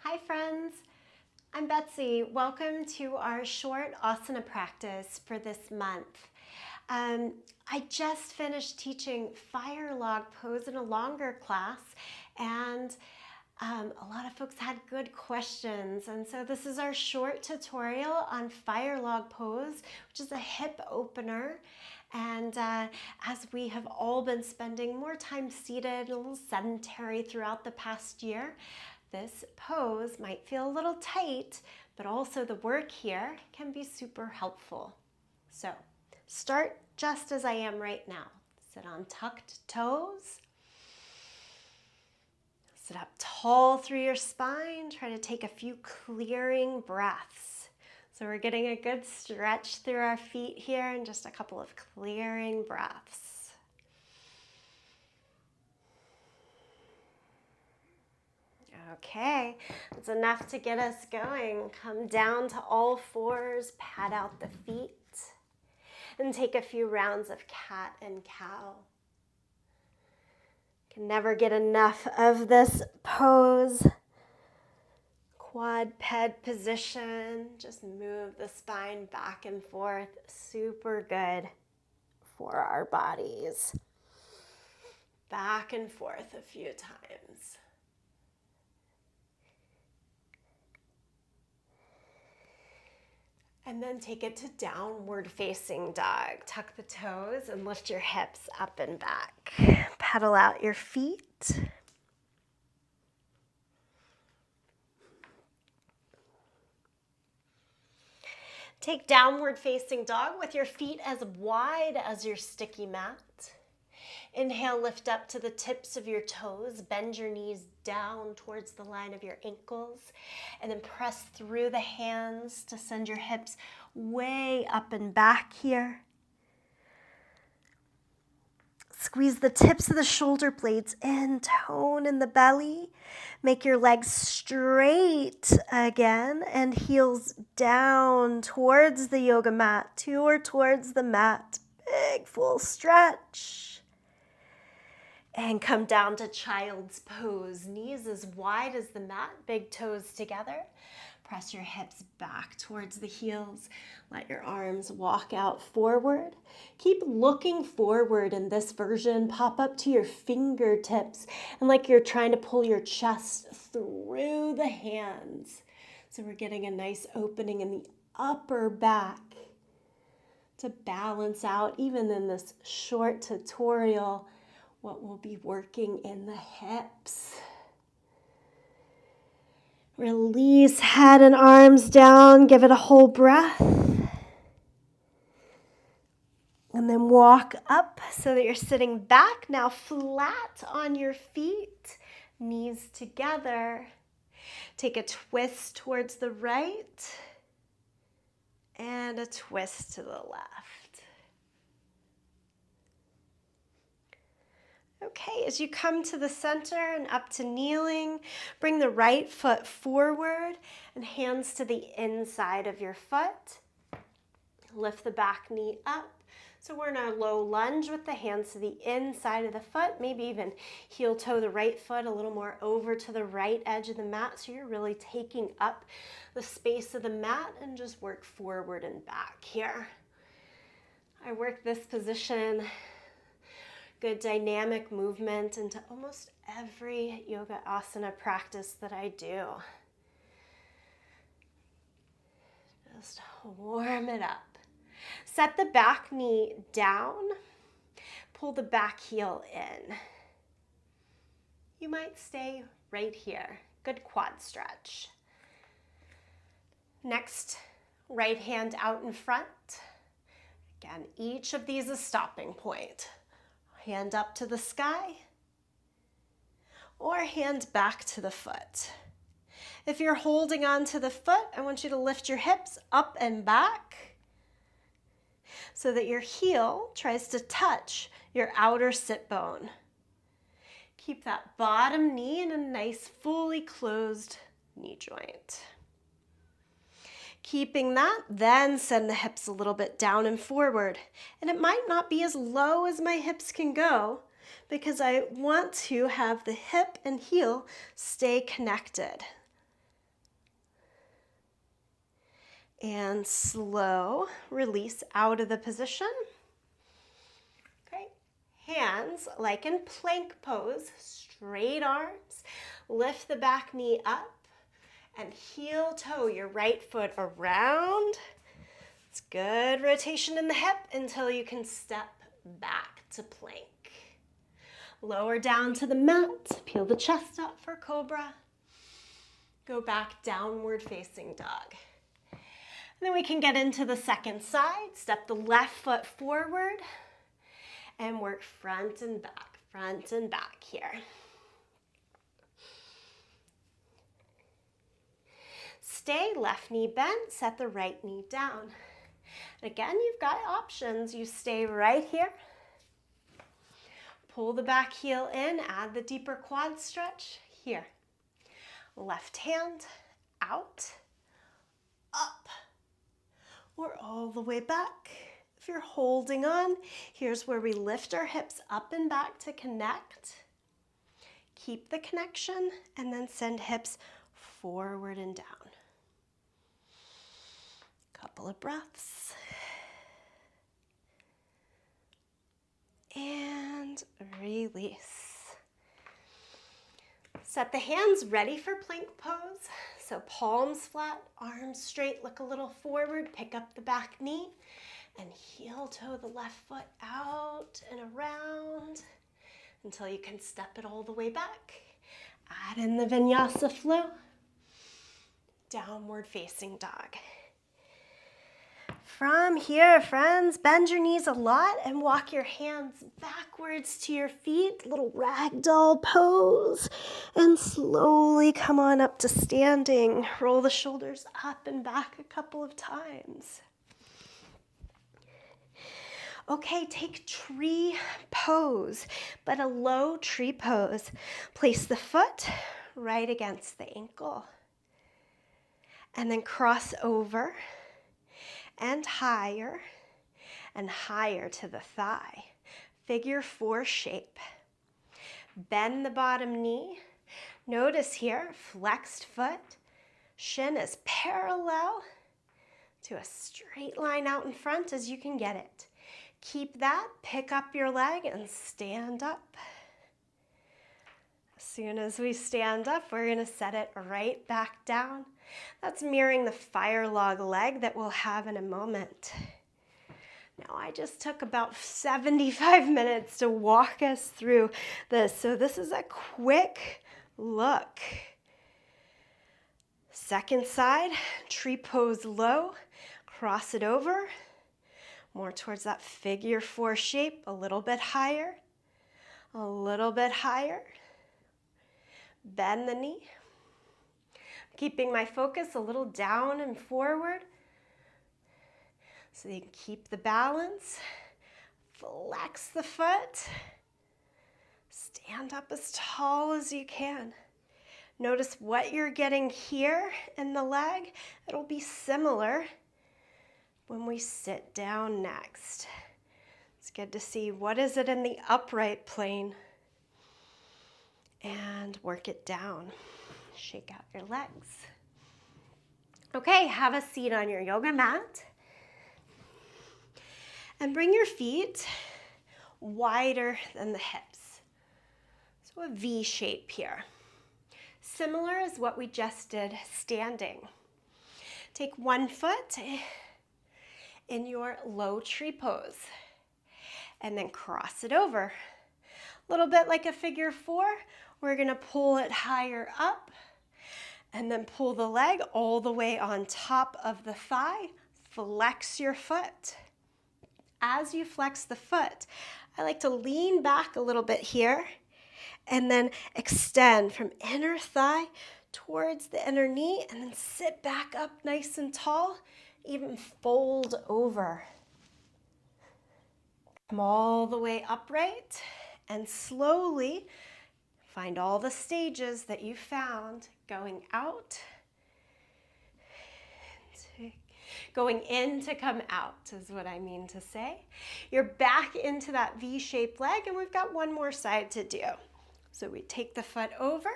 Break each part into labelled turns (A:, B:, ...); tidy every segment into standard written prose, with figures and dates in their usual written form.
A: Hi friends, I'm Betsy. Welcome to our short asana practice for this month. I just finished teaching fire log pose in a longer class, and a lot of folks had good questions, and so this is our short tutorial on fire log pose, which is a hip opener. And as we have all been spending more time seated, a little sedentary throughout the past year, this pose might feel a little tight, but also the work here can be super helpful. So start just as I am right now. Sit on tucked toes. Sit up tall through your spine. Try to take a few clearing breaths. So we're getting a good stretch through our feet here and just a couple of clearing breaths. Okay, that's enough to get us going. Come down to all fours, pat out the feet, and take a few rounds of cat and cow. Can never get enough of this pose. Quadruped position, just move the spine back and forth. Super good for our bodies. Back and forth a few times. And then take it to downward facing dog. Tuck the toes and lift your hips up and back. Pedal out your feet. Take downward facing dog with your feet as wide as your sticky mat. Inhale, lift up to the tips of your toes. Bend your knees down towards the line of your ankles. And then press through the hands to send your hips way up and back here. Squeeze the tips of the shoulder blades in, tone in the belly. Make your legs straight again and heels down towards the yoga mat, or towards the mat. Big full stretch. And come down to child's pose. Knees as wide as the mat, big toes together. Press your hips back towards the heels. Let your arms walk out forward. Keep looking forward in this version. Pop up to your fingertips and like you're trying to pull your chest through the hands. So we're getting a nice opening in the upper back to balance out, even in this short tutorial, what we'll be working in the hips. Release head and arms down. Give it a whole breath. And then walk up so that you're sitting back. Now flat on your feet, knees together. Take a twist towards the right and a twist to the left. Okay, as you come to the center and up to kneeling, bring the right foot forward and hands to the inside of your foot. Lift the back knee up. So we're in our low lunge with the hands to the inside of the foot, maybe even heel toe the right foot a little more over to the right edge of the mat. So you're really taking up the space of the mat and just work forward and back here. I work this position, good dynamic movement, into almost every yoga asana practice that I do. Just warm it up. Set the back knee down. Pull the back heel in. You might stay right here. Good quad stretch. Next, right hand out in front. Again, each of these is stopping point. Hand up to the sky, or hand back to the foot. If you're holding on to the foot, I want you to lift your hips up and back so that your heel tries to touch your outer sit bone. Keep that bottom knee in a nice, fully closed knee joint. Keeping that, then send the hips a little bit down and forward. And it might not be as low as my hips can go because I want to have the hip and heel stay connected. And slow release out of the position. Great. Hands like in plank pose, straight arms. Lift the back knee up and heel toe your right foot around. It's good rotation in the hip until you can step back to plank. Lower down to the mat, peel the chest up for cobra. Go back, downward facing dog. And then we can get into the second side. Step the left foot forward and work front and back here. Stay left knee bent, set the right knee down. And again, you've got options. You stay right here. Pull the back heel in, add the deeper quad stretch here. Left hand out, up, or all the way back. If you're holding on, here's where we lift our hips up and back to connect. Keep the connection and then send hips forward and down. Couple of breaths. And release. Set the hands ready for plank pose. So palms flat, arms straight, look a little forward, pick up the back knee, and heel toe the left foot out and around until you can step it all the way back. Add in the vinyasa flow. Downward facing dog. From here, friends, bend your knees a lot and walk your hands backwards to your feet, little ragdoll pose, and slowly come on up to standing. Roll the shoulders up and back a couple of times. Okay, take tree pose, but a low tree pose. Place the foot right against the ankle, and then cross over and higher to the thigh. Figure 4 shape. Bend the bottom knee. Notice here, flexed foot. Shin is parallel to a straight line out in front as you can get it. Keep that, pick up your leg and stand up. As soon as we stand up, we're gonna set it right back down. That's mirroring the fire log leg that we'll have in a moment. Now, I just took about 75 minutes to walk us through this, so this is a quick look. Second side, tree pose low, cross it over, more towards that figure 4 shape, a little bit higher, bend the knee. Keeping my focus a little down and forward so you can keep the balance. Flex the foot. Stand up as tall as you can. Notice what you're getting here in the leg. It'll be similar when we sit down next. It's good to see what is it in the upright plane and work it down. Shake out your legs. Okay, have a seat on your yoga mat. And bring your feet wider than the hips. So a V shape here. Similar as what we just did standing. Take one foot in your low tree pose and then cross it over. A little bit like a figure 4. We're gonna pull it higher up and then pull the leg all the way on top of the thigh. Flex your foot. As you flex the foot, I like to lean back a little bit here and then extend from inner thigh towards the inner knee and then sit back up nice and tall, even fold over. Come all the way upright and slowly find all the stages that you found going out, going in to come out is what I mean to say. You're back into that V-shaped leg and we've got one more side to do. So we take the foot over,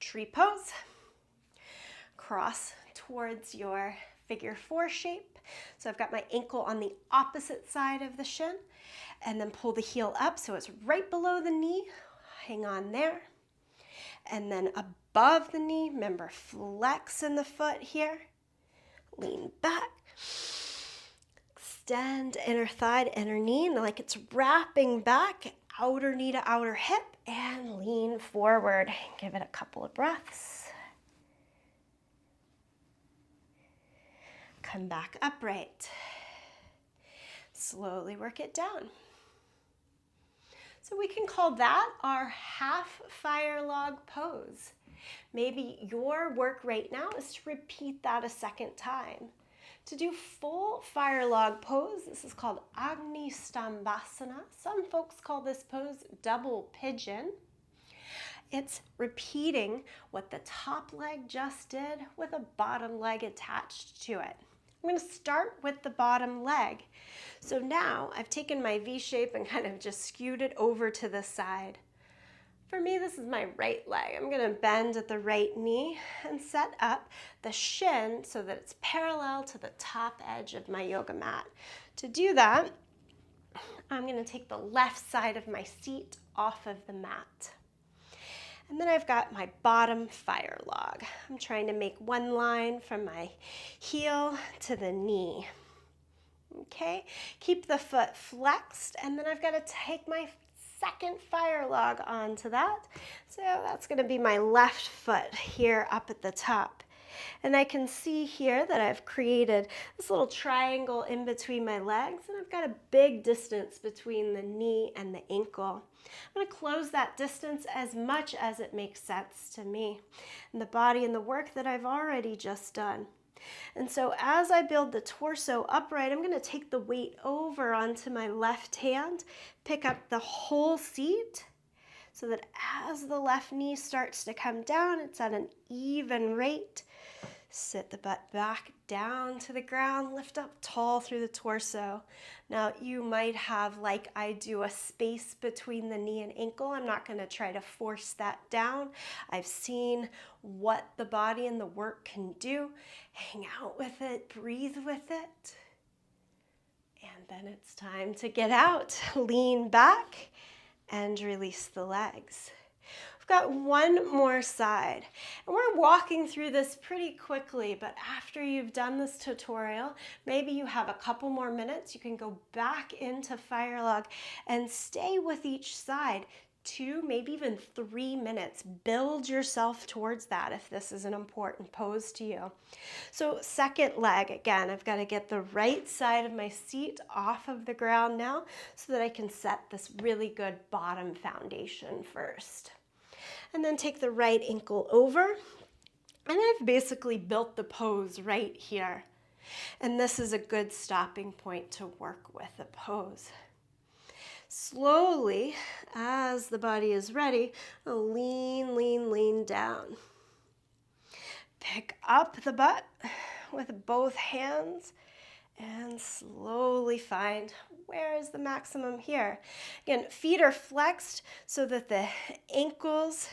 A: tree pose, cross towards your figure 4 shape. So I've got my ankle on the opposite side of the shin, and then pull the heel up so it's right below the knee. Hang on there. And then above the knee, remember, flex in the foot here. Lean back. Extend inner thigh to inner knee, like it's wrapping back, outer knee to outer hip, and lean forward. Give it a couple of breaths. Come back upright. Slowly work it down. So we can call that our half fire log pose. Maybe your work right now is to repeat that a second time. To do full fire log pose, this is called Agni Stambasana. Some folks call this pose double pigeon. It's repeating what the top leg just did with a bottom leg attached to it. I'm going to start with the bottom leg. So now I've taken my V shape and kind of just skewed it over to the side. For me, this is my right leg. I'm going to bend at the right knee and set up the shin so that it's parallel to the top edge of my yoga mat. To do that, I'm going to take the left side of my seat off of the mat. And then I've got my bottom fire log. I'm trying to make one line from my heel to the knee. Okay, keep the foot flexed, and then I've got to take my second fire log onto that. So that's going to be my left foot here up at the top. And I can see here that I've created this little triangle in between my legs, and I've got a big distance between the knee and the ankle. I'm going to close that distance as much as it makes sense to me and the body and the work that I've already just done. And so as I build the torso upright, I'm going to take the weight over onto my left hand, pick up the whole seat so that as the left knee starts to come down, it's at an even rate. Sit the butt back down to the ground, lift up tall through the torso. Now you might have, like I do, a space between the knee and ankle. I'm not going to try to force that down. I've seen what the body and the work can do. Hang out with it, breathe with it. And then it's time to get out. Lean back and release the legs. Got one more side, and we're walking through this pretty quickly, but after you've done this tutorial, maybe you have a couple more minutes, you can go back into fire log and stay with each side 2, maybe even 3 minutes. Build yourself towards that if this is an important pose to you. So second leg, again, I've got to get the right side of my seat off of the ground now so that I can set this really good bottom foundation first. And then take the right ankle over, and I've basically built the pose right here. And this is a good stopping point to work with the pose. Slowly, as the body is ready, I'll lean, lean, lean down. Pick up the butt with both hands and slowly find where is the maximum here. Again, feet are flexed so that the ankles,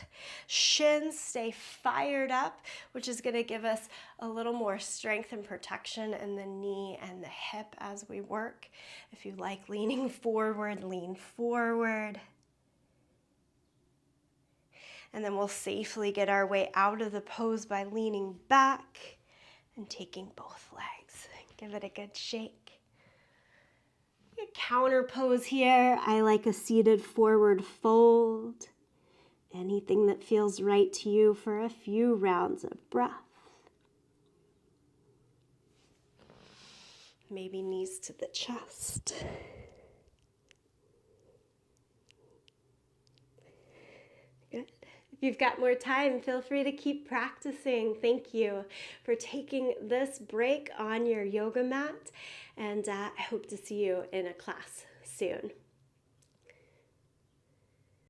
A: shins stay fired up, which is going to give us a little more strength and protection in the knee and the hip as we work. If you like leaning forward, lean forward. And then we'll safely get our way out of the pose by leaning back and taking both legs. Give it a good shake. A counter pose here. I like a seated forward fold. Anything that feels right to you for a few rounds of breath. Maybe knees to the chest. Good. If you've got more time, feel free to keep practicing. Thank you for taking this break on your yoga mat, and I hope to see you in a class soon.